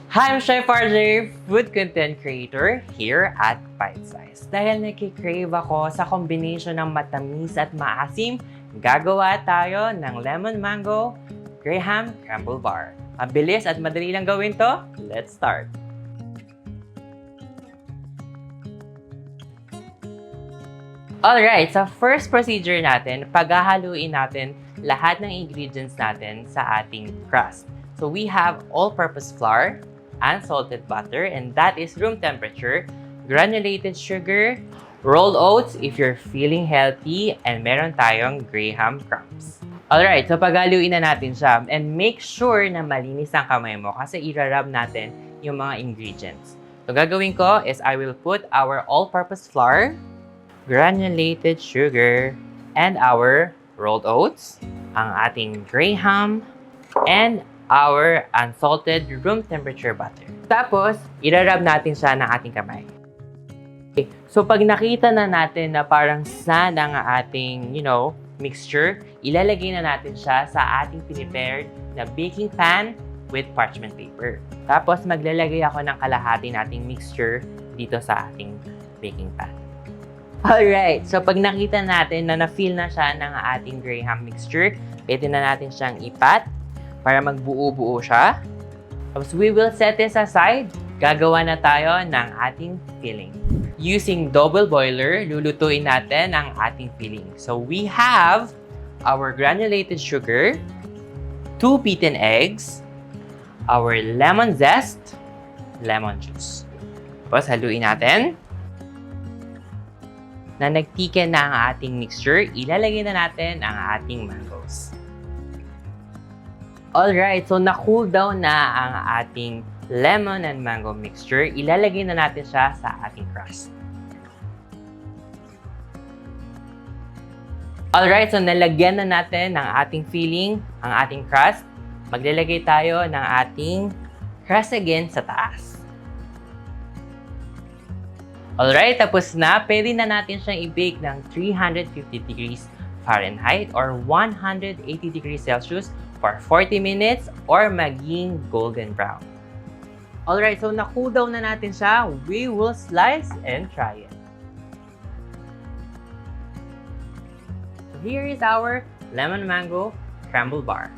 Hi, I'm Chef RJ, food content creator here at BiteSized. Dahil nakikrave ako sa combination ng matamis at maasim, gagawa tayo ng Lemon Mango Graham Crumble Bar. Mabilis at madali lang gawin to. Let's start! Alright, sa first procedure natin, paghahaluin natin lahat ng ingredients natin sa ating crust. So we have all-purpose flour, unsalted butter, and that is room temperature, granulated sugar, rolled oats if you're feeling healthy, and meron tayong Graham crumbs. Alright, so paghaluin na natin siya, and make sure na malinis ang kamay mo kasi irarab natin yung mga ingredients. So gagawin ko is I will put our all-purpose flour, granulated sugar, and our rolled oats, ang ating Graham, and our unsalted room temperature butter. Tapos, irarab natin siya ng ating kamay. Okay. So, pag nakita na natin na parang sana ang ating, mixture, ilalagay na natin siya sa ating prepared na baking pan with parchment paper. Tapos, maglalagay ako ng kalahati nating mixture dito sa ating baking pan. Alright, so pag nakita natin na na-feel na siya ng ating Graham mixture, pwede na natin siyang ipat para magbuo-buo siya. Tapos we will set this aside. Gagawa na tayo ng ating filling. Using double boiler, lulutuin natin ang ating filling. So we have our granulated sugar, 2 beaten eggs, our lemon zest, lemon juice. Tapos haluin natin. Na nagtiken na ang ating mixture, ilalagay na natin ang ating mangoes. Alright, so na-cool down na ang ating lemon and mango mixture. Ilalagay na natin siya sa ating crust. Alright, so nalagyan na natin ng ating filling, ang ating crust. Maglalagay tayo ng ating crust again sa taas. Alright, tapos na. Pwede na natin siyang i-bake ng 350 degrees Fahrenheit or 180 degrees Celsius for 40 minutes or maging golden brown. Alright, so na-cool down na natin siya. We will slice and try it. So here is our lemon mango crumble bar.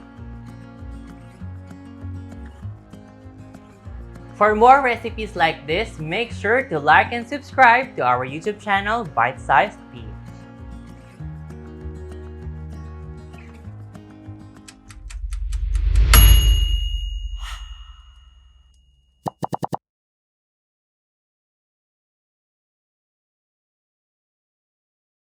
For more recipes like this, make sure to like and subscribe to our YouTube channel, BiteSized.ph.